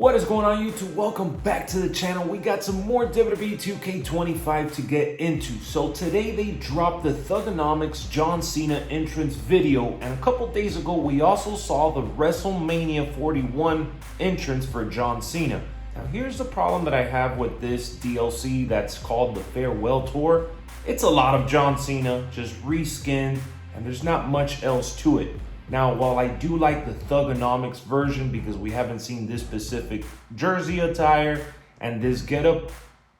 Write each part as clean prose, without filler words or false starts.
What is going on, YouTube? Welcome back to the channel. We got some more WWE 2k25 to get into. So today they dropped the Thugonomics John Cena entrance video, and a couple days ago we also saw the WrestleMania 41 entrance for John Cena. Now here's the problem that I have with this DLC that's called the Farewell Tour. It's a lot of John Cena, just reskinned, and there's not much else to it. Now, while I do like the Thugonomics version because we haven't seen this specific jersey attire and this getup,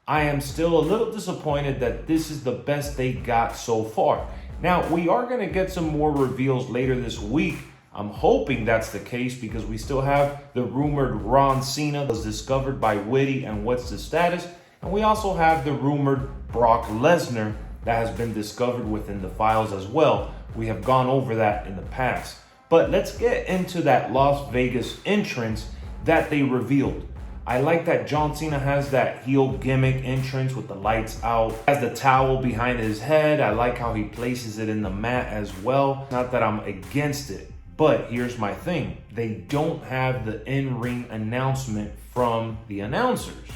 I am still a little disappointed that this is the best they got so far. Now, we are going to get some more reveals later this week. I'm hoping that's the case because we still have the rumored Ron Cena was discovered by Witty and What's the Status. And we also have the rumored Brock Lesnar that has been discovered within the files as well. We have gone over that in the past. But let's get into that Las Vegas entrance that they revealed. I like that John Cena has that heel gimmick entrance with the lights out, has the towel behind his head. I like how he places it in the mat as well. Not that I'm against it, but here's my thing. They don't have the in-ring announcement from the announcers.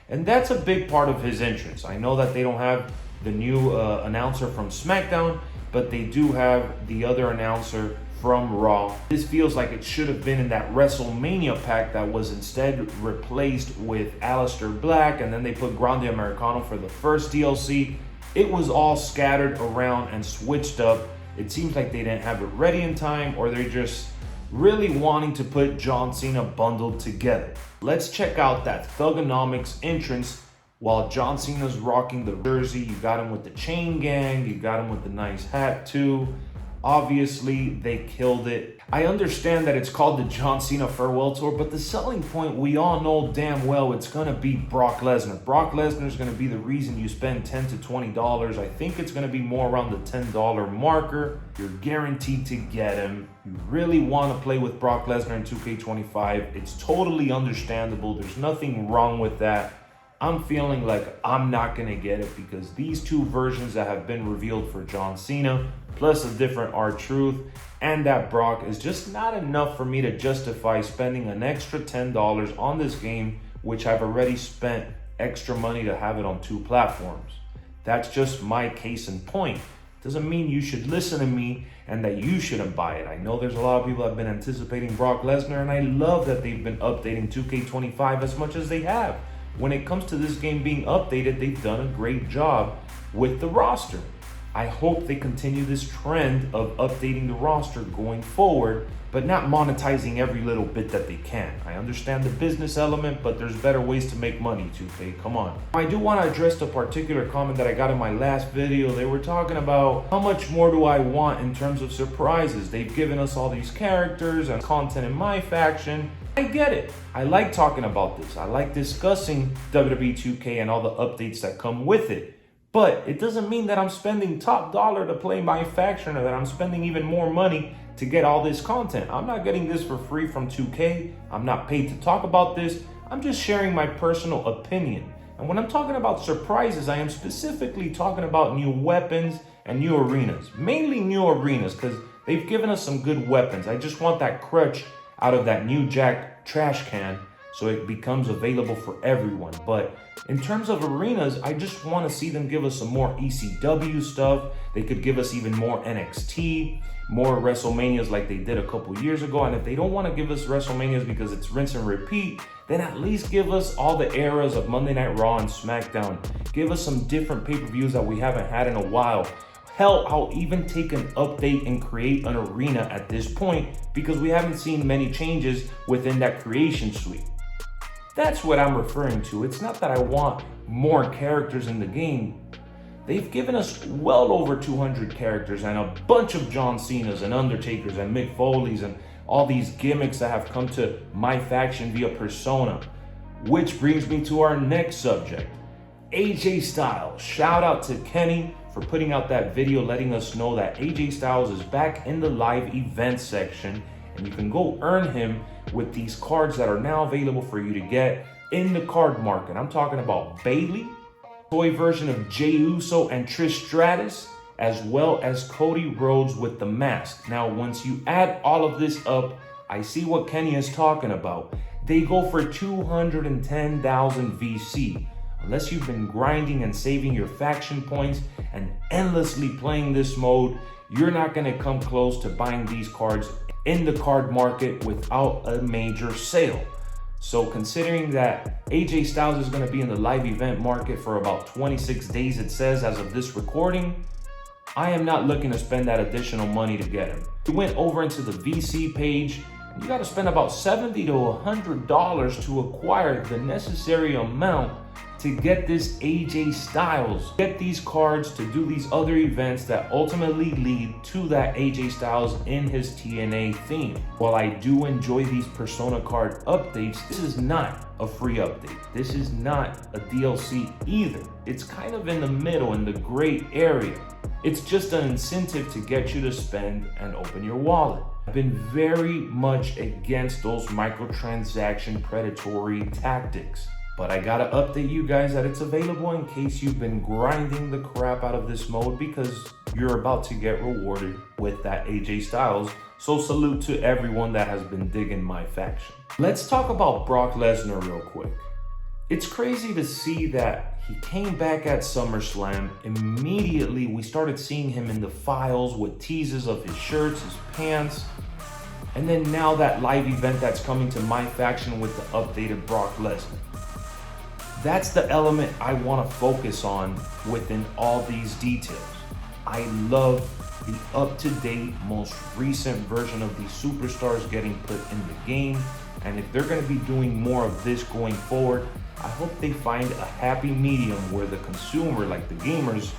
And that's a big part of his entrance. I know that they don't have the new announcer from SmackDown, but they do have the other announcer from Raw. This feels like it should have been in that WrestleMania pack that was instead replaced with Aleister Black, and then they put Grande Americano for the first DLC. It was all scattered around and switched up. It seems like they didn't have it ready in time, or they're just really wanting to put John Cena bundled together. Let's check out that Thugonomics entrance. While John Cena's rocking the jersey, you got him with the chain gang, you got him with the nice hat too. Obviously, they killed it. I understand that it's called the John Cena Farewell Tour, but the selling point, we all know damn well it's going to be Brock Lesnar. Brock Lesnar is going to be the reason you spend $10 to $20. I think it's going to be more around the $10 marker. You're guaranteed to get him. You really want to play with Brock Lesnar in 2K25. It's totally understandable. There's nothing wrong with that. I'm feeling like I'm not going to get it because these two versions that have been revealed for John Cena, plus a different R-Truth, and that Brock is just not enough for me to justify spending an extra $10 on this game, which I've already spent extra money to have it on two platforms. That's just my case in point. Doesn't mean you should listen to me and that you shouldn't buy it. I know there's a lot of people that have been anticipating Brock Lesnar, and I love that they've been updating 2K25 as much as they have. When it comes to this game being updated, they've done a great job with the roster. I hope they continue this trend of updating the roster going forward, but not monetizing every little bit that they can. I understand the business element, but there's better ways to make money, 2K. Come on. I do want to address the particular comment that I got in my last video. They were talking about how much more do I want in terms of surprises. They've given us all these characters and content in my faction. I get it. I like talking about this. I like discussing WWE 2K and all the updates that come with it. But it doesn't mean that I'm spending top dollar to play my faction or that I'm spending even more money to get all this content. I'm not getting this for free from 2K. I'm not paid to talk about this. I'm just sharing my personal opinion. And when I'm talking about surprises, I am specifically talking about new weapons and new arenas. Mainly new arenas because they've given us some good weapons. I just want that crutch out of that new Jack trash can so it becomes available for everyone. But in terms of arenas, I just want to see them give us some more ECW stuff. They could give us even more NXT, more WrestleManias like they did a couple years ago. And if they don't want to give us WrestleManias because it's rinse and repeat, then at least give us all the eras of Monday Night Raw and SmackDown. Give us some different pay-per-views that we haven't had in a while. Hell, I'll even take an update and create an arena at this point because we haven't seen many changes within that creation suite. That's what I'm referring to. It's not that I want more characters in the game. They've given us well over 200 characters and a bunch of John Cenas and Undertakers and Mick Foleys and all these gimmicks that have come to my faction via Persona. Which brings me to our next subject. AJ Styles. Shout out to Kenny for putting out that video letting us know that AJ Styles is back in the live event section, and you can go earn him with these cards that are now available for you to get in the card market. I'm talking about Bayley, toy version of Jey Uso and Trish Stratus, as well as Cody Rhodes with the mask. Now, once you add all of this up, I see what Kenny is talking about. they go for 210,000 VC. Unless you've been grinding and saving your faction points and endlessly playing this mode, you're not gonna come close to buying these cards in the card market without a major sale. So considering that AJ Styles is gonna be in the live event market for about 26 days, it says as of this recording, I am not looking to spend that additional money to get him. We went over into the VC page. You gotta spend about $70 to $100 to acquire the necessary amount to get this AJ Styles. Get these cards to do these other events that ultimately lead to that AJ Styles in his TNA theme. While I do enjoy these Persona card updates, this is not a free update. This is not a DLC either. It's kind of in the middle, in the gray area. It's just an incentive to get you to spend and open your wallet. I've been very much against those microtransaction predatory tactics. But I gotta update you guys that it's available in case you've been grinding the crap out of this mode, because you're about to get rewarded with that AJ Styles. So salute to everyone that has been digging my faction. Let's talk about Brock Lesnar real quick. It's crazy to see that he came back at SummerSlam. Immediately, we started seeing him in the files with teases of his shirts, his pants. And then now that live event that's coming to my faction with the updated Brock Lesnar. That's the element I want to focus on within all these details. I love the up-to-date, most recent version of these superstars getting put in the game. And if they're going to be doing more of this going forward, I hope they find a happy medium where the consumer, like the gamers,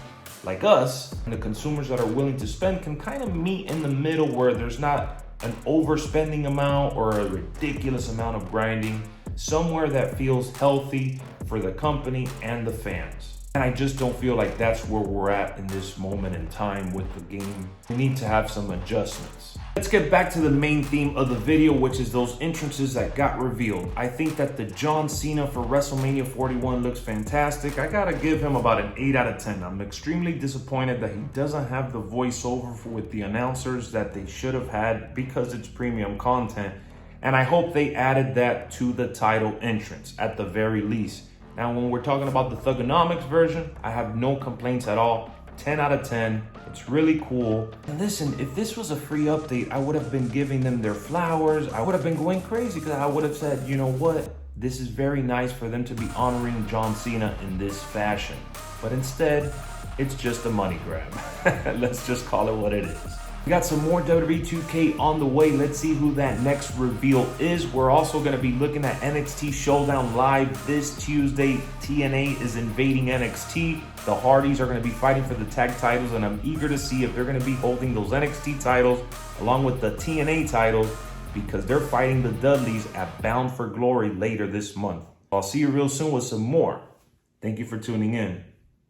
like us, and the consumers that are willing to spend can kind of meet in the middle, where there's not an overspending amount or a ridiculous amount of grinding, somewhere that feels healthy for the company and the fans. And I just don't feel like that's where we're at in this moment in time with the game. We need to have some adjustments. Let's get back to the main theme of the video, which is those entrances that got revealed. I think that the John Cena for WrestleMania 41 looks fantastic. I gotta give him about an 8 out of 10. I'm extremely disappointed that he doesn't have the voiceover with the announcers that they should have had, because it's premium content. And I hope they added that to the title entrance at the very least. Now, when we're talking about the Thugonomics version, I have no complaints at all. 10 out of 10. It's really cool. And listen, if this was a free update, I would have been giving them their flowers. I would have been going crazy, because I would have said, you know what? This is very nice for them to be honoring John Cena in this fashion. But instead, it's just a money grab. Let's just call it what it is. We got some more WWE 2K on the way. Let's see who that next reveal is. We're also going to be looking at NXT Showdown Live this Tuesday. TNA is invading NXT. The Hardys are going to be fighting for the tag titles, and I'm eager to see if they're going to be holding those NXT titles along with the TNA titles, because they're fighting the Dudleys at Bound for Glory later this month. I'll see you real soon with some more. Thank you for tuning in.